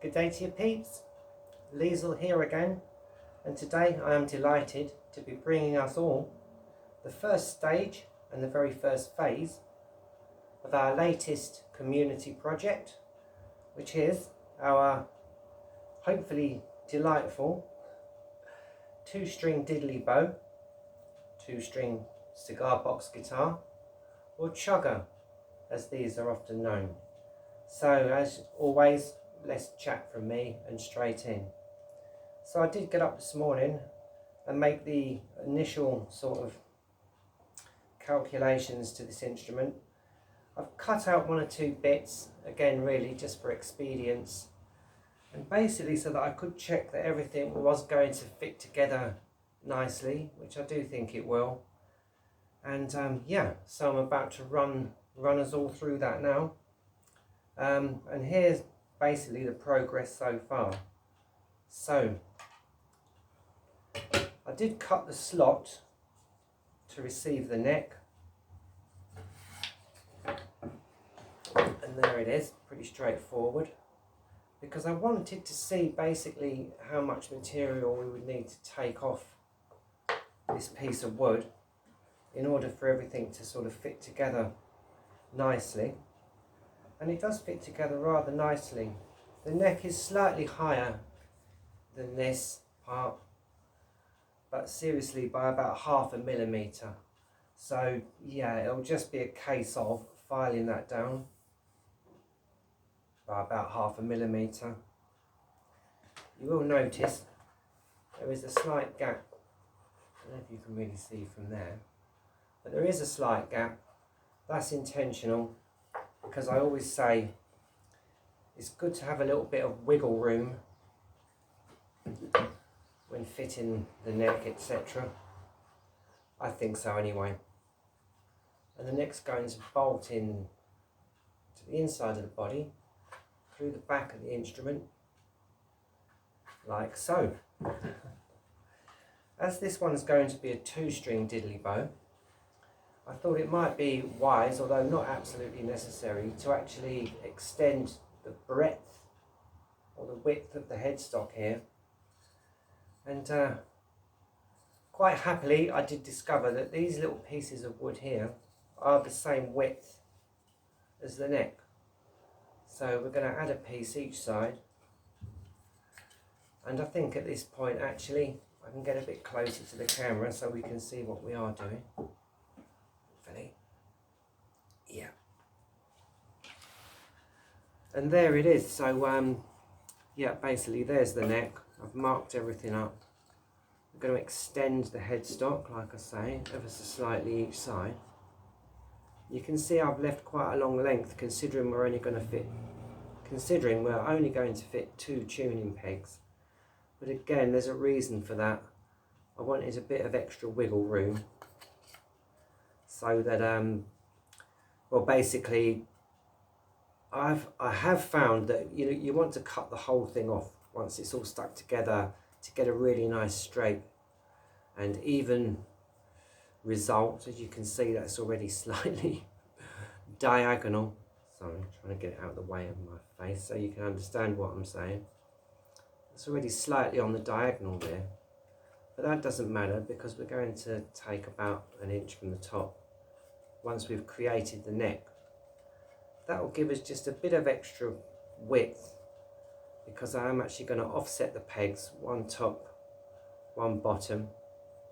Good day to you peeps, Liesl here again, and today I am delighted to be bringing us all the first stage and the very first phase of our latest community project, which is our hopefully delightful 2-string diddley bow, 2-string cigar box guitar, or chugger as these are often known. So as always, less chat from me and straight in. So I did get up this morning and make the initial sort of calculations to this instrument. I've cut out 1 or 2 bits, again really just for expedience, and basically so that I could check that everything was going to fit together nicely, which I do think it will. And yeah, so I'm about to run us all through that now. And here's basically the progress so far. So I did cut the slot to receive the neck, and there it is, pretty straightforward, because I wanted to see basically how much material we would need to take off this piece of wood in order for everything to sort of fit together nicely. And it does fit together rather nicely. The neck is slightly higher than this part, but seriously by about 0.5 millimeter. So yeah, it'll just be a case of filing that down by about 0.5 millimeter. You will notice there is a slight gap. I don't know if you can really see from there, but there is a slight gap. That's intentional, because I always say it's good to have a little bit of wiggle room when fitting the neck, etc. I think so anyway. And the neck's going to bolt in to the inside of the body through the back of the instrument, like so. As this one's going to be a 2-string diddley bow, I thought it might be wise, although not absolutely necessary, to actually extend the breadth or the width of the headstock here. And quite happily I did discover that these little pieces of wood here are the same width as the neck. So we're going to add a piece each side, and I think at this point actually I can get a bit closer to the camera so we can see what we are doing. Yeah. And there it is. So yeah, basically there's the neck. I've marked everything up. I'm going to extend the headstock, like I say, ever so slightly each side. You can see I've left quite a long length, considering we're only going to fit 2 tuning pegs. But again, there's a reason for that. I wanted a bit of extra wiggle room, so that well, basically I have found that you want to cut the whole thing off once it's all stuck together to get a really nice straight and even result. As you can see, that's already slightly diagonal. Sorry, I'm trying to get it out of the way of my face so you can understand what I'm saying. It's already slightly on the diagonal there, but that doesn't matter because we're going to take about 1 inch from the top once we've created the neck. That will give us just a bit of extra width, because I am actually going to offset the pegs, 1 top, 1 bottom,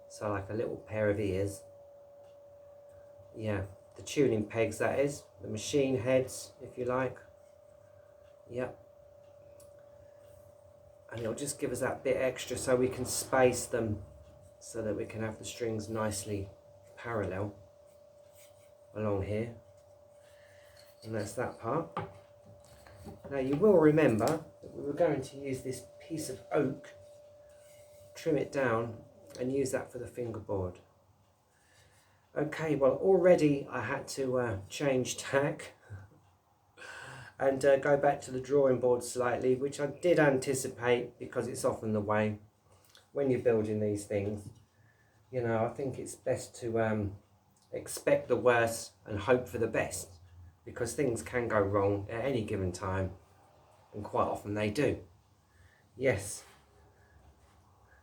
so like a little pair of ears. Yeah, the tuning pegs, that is, the machine heads if you like. Yep. And it'll just give us that bit extra so we can space them so that we can have the strings nicely parallel along here. And that's that part. Now you will remember that we were going to use this piece of oak, trim it down and use that for the fingerboard. Okay, well already I had to change tack and go back to the drawing board slightly, which I did anticipate because it's often the way when you're building these things. You know, I think it's best to expect the worst and hope for the best, because things can go wrong at any given time. and quite often they do. Yes.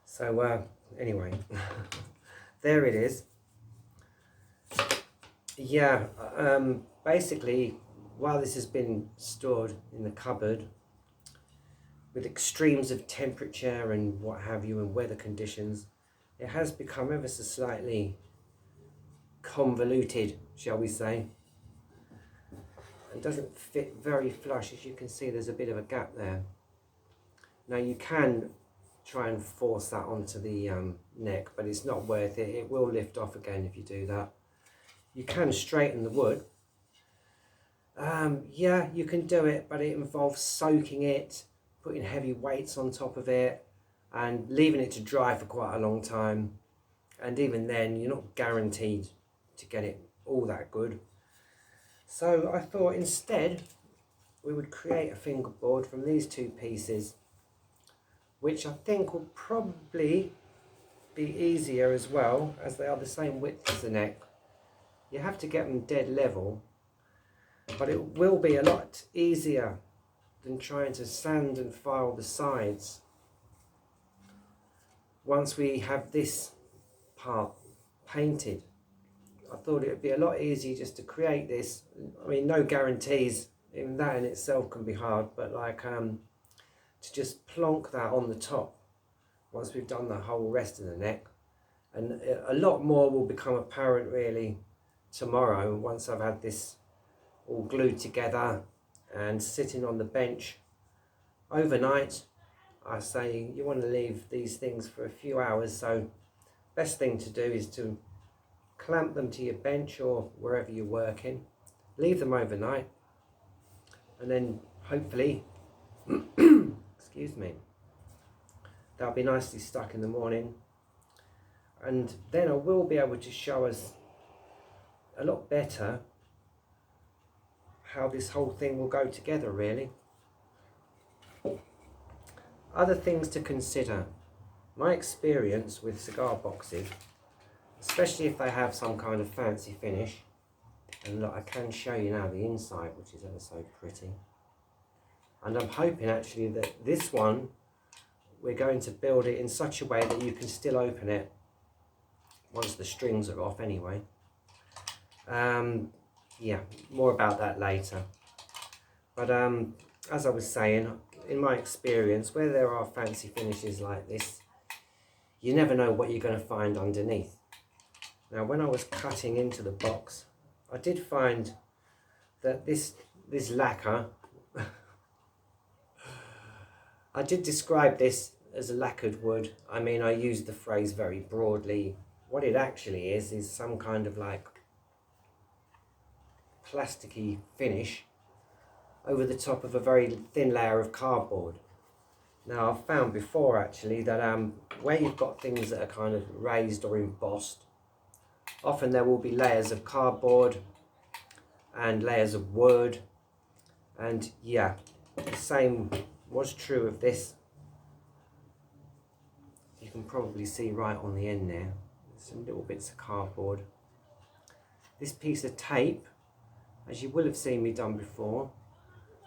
So anyway, there it is. Yeah, basically, while this has been stored in the cupboard with extremes of temperature and what have you and weather conditions, it has become ever so slightly convoluted, shall we say. It doesn't fit very flush. As you can see, there's a bit of a gap there. Now you can try and force that onto the neck, but it's not worth it. It will lift off again if you do that. You can straighten the wood. Yeah, you can do it, but it involves soaking it, putting heavy weights on top of it, and leaving it to dry for quite a long time. And even then, you're not guaranteed to get it all that good. So I thought instead we would create a fingerboard from these two pieces, which I think will probably be easier as well, as they are the same width as the neck. You have to get them dead level, but it will be a lot easier than trying to sand and file the sides once we have this part painted. I thought it would be a lot easier just to create this. I mean, no guarantees, even that in itself can be hard, but like to just plonk that on the top once we've done the whole rest of the neck. And a lot more will become apparent really tomorrow once I've had this all glued together and sitting on the bench overnight. I say you want to leave these things for a few hours, so best thing to do is to clamp them to your bench or wherever you're working, leave them overnight, and then hopefully excuse me, they'll be nicely stuck in the morning, and then I will be able to show us a lot better how this whole thing will go together really. Other things to consider. My experience with cigar boxes, especially if they have some kind of fancy finish, and look, I can show you now the inside, which is ever so pretty. And I'm hoping actually that this one, we're going to build it in such a way that you can still open it once the strings are off anyway. Yeah, more about that later. But as I was saying, in my experience, where there are fancy finishes like this, you never know what you're going to find underneath. Now, when I was cutting into the box, I did find that this lacquer, I did describe this as a lacquered wood. I mean, I used the phrase very broadly. What it actually is some kind of like plasticky finish over the top of a very thin layer of cardboard. Now, I've found before actually that where you've got things that are kind of raised or embossed, often there will be layers of cardboard and layers of wood, and yeah, the same was true of this. You can probably see right on the end there, some little bits of cardboard. This piece of tape, as you will have seen me done before,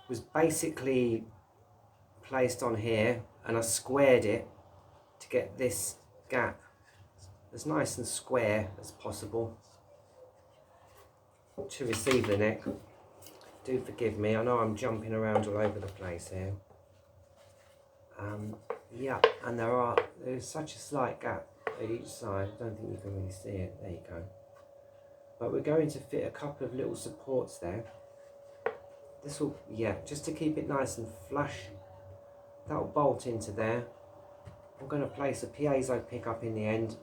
was basically placed on here, and I squared it to get this gap as nice and square as possible to receive the neck. Do forgive me, I know I'm jumping around all over the place here. Yeah, and there's such a slight gap at each side. I don't think you can really see it. There you go. But we're going to fit a couple of little supports there. This will, yeah, just to keep it nice and flush. That will bolt into there. I'm going to place a piezo pickup in the end,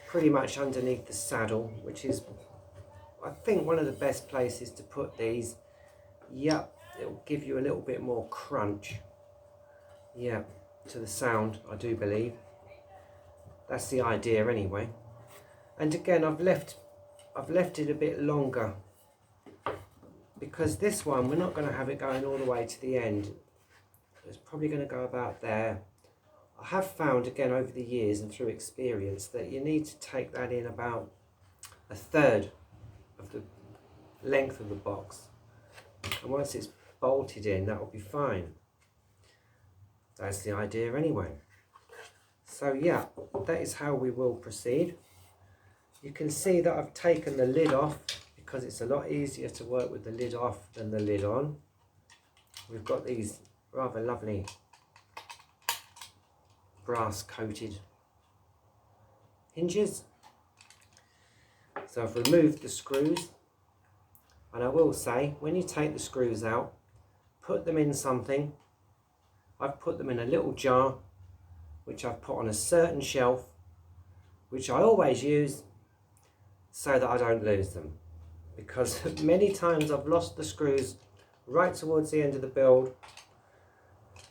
pretty much underneath the saddle, which is, I think, one of the best places to put these. Yep, it will give you a little bit more crunch. Yeah, to the sound, I do believe. That's the idea anyway. And again, I've left it a bit longer, because this one, we're not going to have it going all the way to the end. It's probably going to go about there. I have found, again, over the years and through experience, that you need to take that in about a third of the length of the box. And once it's bolted in, that will be fine. That's the idea anyway. So yeah, that is how we will proceed. You can see that I've taken the lid off because it's a lot easier to work with the lid off than the lid on. We've got these rather lovely brass coated hinges. So I've removed the screws, and I will say, when you take the screws out, put them in something. I've put them in a little jar which I've put on a certain shelf, which I always use so that I don't lose them, because many times I've lost the screws right towards the end of the build.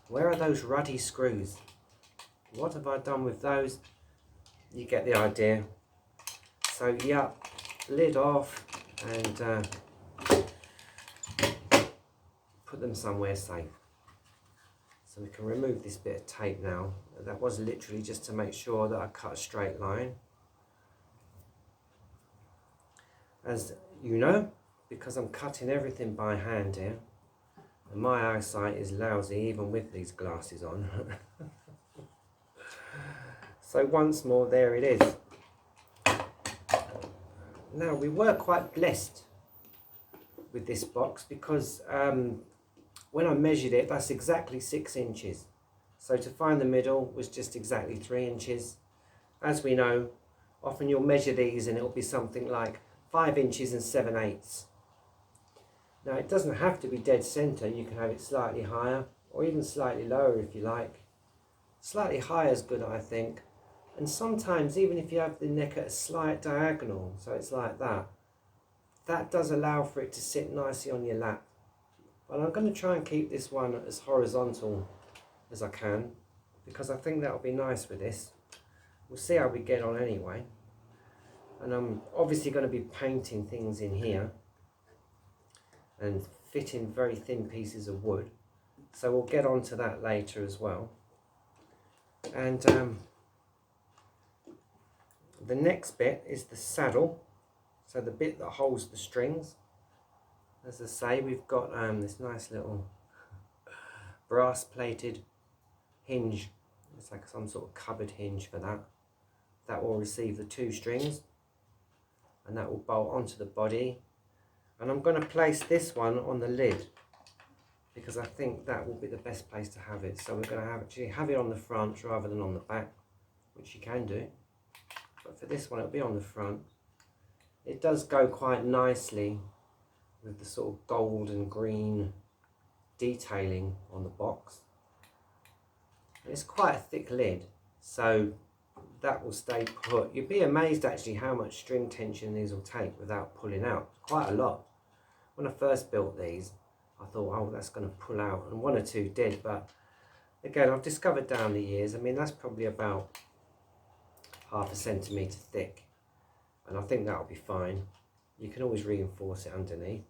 Where are those ruddy screws? What have I done with those? You get the idea. So yeah, lid off and put them somewhere safe. So we can remove this bit of tape now. That was literally just to make sure that I cut a straight line. As you know, because I'm cutting everything by hand here, and my eyesight is lousy even with these glasses on. So once more, there it is. Now, we were quite blessed with this box because when I measured it, that's exactly 6 inches. So to find the middle was just exactly 3 inches. As we know, often you'll measure these and it'll be something like 5 inches and 7/8. Now, it doesn't have to be dead center. You can have it slightly higher or even slightly lower if you like. Slightly higher is good, I think. And sometimes even if you have the neck at a slight diagonal, so it's like that, that does allow for it to sit nicely on your lap. But I'm going to try and keep this one as horizontal as I can, because I think that'll be nice with this. We'll see how we get on anyway. And I'm obviously going to be painting things in here and fitting very thin pieces of wood. So we'll get on to that later as well. And the next bit is the saddle, so the bit that holds the strings. As I say, we've got this nice little brass plated hinge. It's like some sort of cupboard hinge for that. That will receive the 2 strings and that will bolt onto the body. And I'm going to place this one on the lid because I think that will be the best place to have it. So we're going to actually have it on the front rather than on the back, which you can do. But for this one, it'll be on the front. It does go quite nicely with the sort of gold and green detailing on the box. And it's quite a thick lid, so that will stay put. You'd be amazed actually how much string tension these will take without pulling out. Quite a lot. When I first built these, I thought, oh, that's going to pull out, and 1 or 2 did, but again, I've discovered down the years, I mean, that's probably about 1/2 centimetre thick, and I think that'll be fine. You can always reinforce it underneath.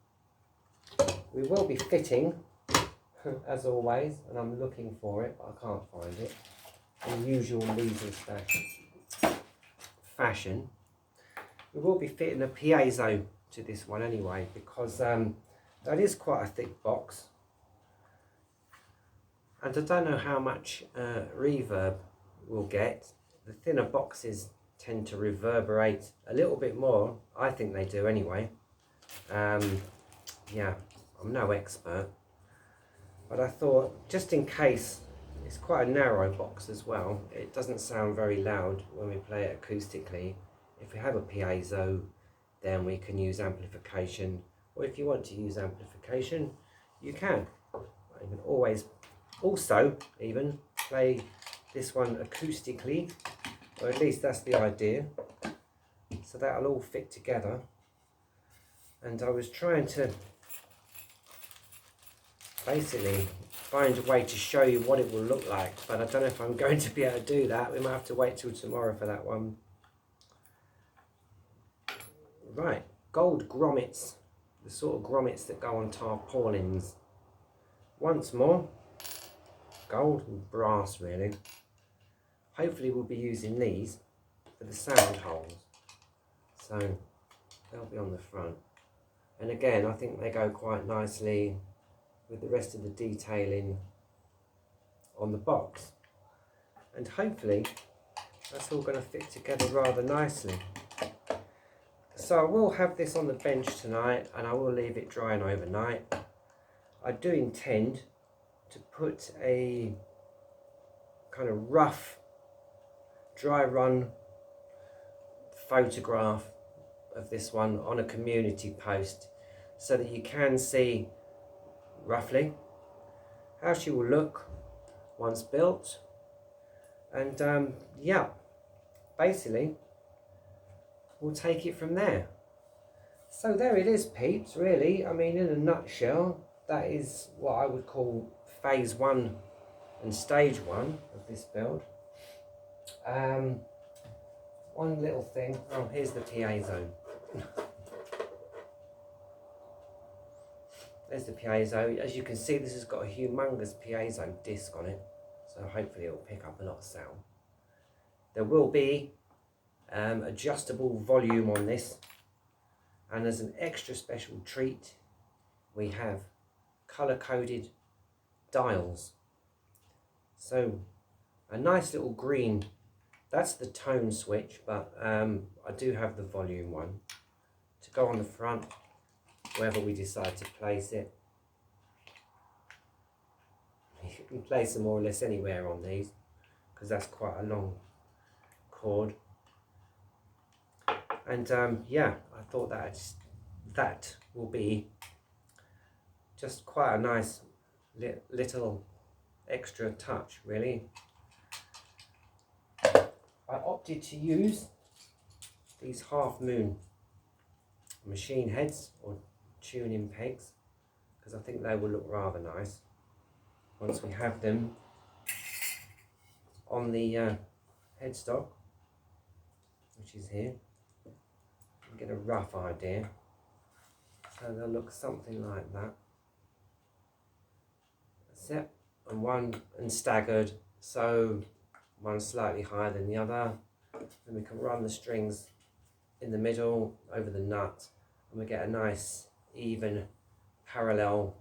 We will be fitting, as always, and I'm looking for it, but I can't find it, in usual leisure fashion. We will be fitting a piezo to this one anyway, because that is quite a thick box, and I don't know how much reverb we'll get. The thinner boxes tend to reverberate a little bit more. I think they do anyway. Yeah, I'm no expert, but I thought just in case, it's quite a narrow box as well. It doesn't sound very loud when we play it acoustically. If we have a piezo, then we can use amplification, or if you want to use amplification, you can. You can always also even play this one acoustically, or at least that's the idea. So that'll all fit together. And I was trying to basically find a way to show you what it will look like, but I don't know if I'm going to be able to do that. We might have to wait till tomorrow for that one. Right, gold grommets, the sort of grommets that go on tarpaulins. Once more, gold and brass really. Hopefully we'll be using these for the sound holes, so they'll be on the front. And again, I think they go quite nicely with the rest of the detailing on the box. And hopefully that's all going to fit together rather nicely. So I will have this on the bench tonight and I will leave it drying overnight. I do intend to put a kind of rough dry run photograph of this one on a community post so that you can see roughly how she will look once built. And yeah, basically we'll take it from there. So there it is, peeps, really. I mean, in a nutshell, that is what I would call phase 1 and stage 1 of this build. One little thing, oh, here's the PA zone. There's the PA zone. As you can see, this has got a humongous PA zone disc on it, so hopefully it will pick up a lot of sound. There will be adjustable volume on this, and as an extra special treat we have colour-coded dials. So a nice little green, that's the tone switch, but I do have the volume one to go on the front wherever we decide to place it. You can place them more or less anywhere on these because that's quite a long cord. And yeah, I thought that will be just quite a nice little extra touch, really. I opted to use these half moon machine heads or tuning pegs because I think they will look rather nice once we have them on the headstock, which is here. You get a rough idea, so they'll look something like that. That's it, and staggered, so one slightly higher than the other. Then we can run the strings in the middle over the nut, and we get a nice even parallel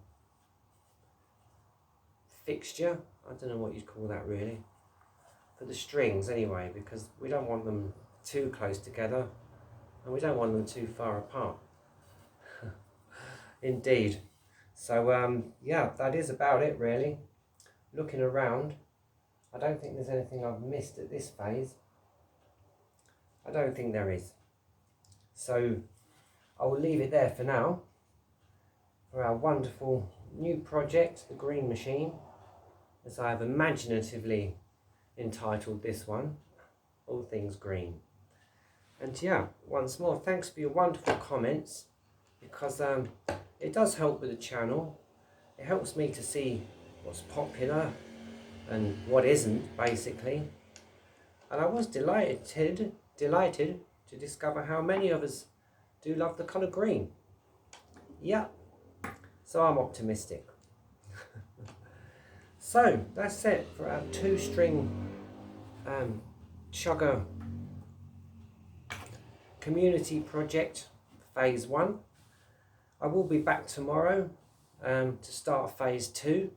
fixture. I don't know what you'd call that really, for the strings anyway, because we don't want them too close together and we don't want them too far apart. Indeed. So yeah, that is about it really. Looking around, I don't think there's anything I've missed at this phase. I don't think there is. So I will leave it there for now for our wonderful new project, the Green Machine, as I have imaginatively entitled this one, All Things Green. And yeah, once more, thanks for your wonderful comments, because it does help with the channel. It helps me to see what's popular and what isn't, basically. And I was delighted to discover how many of us do love the colour green. Yeah, so I'm optimistic. So that's it for our 2-string chugger community project phase 1. I will be back tomorrow to start phase 2,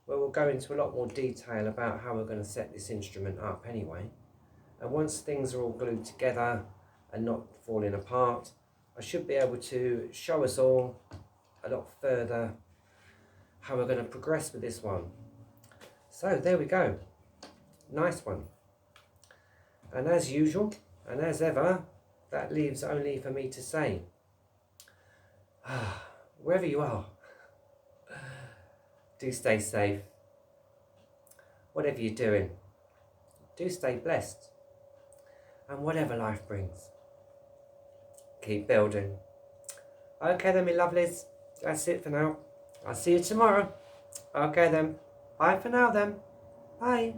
where we'll go into a lot more detail about how we're going to set this instrument up anyway. And once things are all glued together and not falling apart, I should be able to show us all a lot further how we're going to progress with this one. So there we go. Nice one. And as usual, and as ever, that leaves only for me to say, wherever you are, do stay safe. Whatever you're doing, do stay blessed. And whatever life brings, keep building. Okay then, my lovelies, that's it for now. I'll see you tomorrow. Okay then, bye for now then. Bye.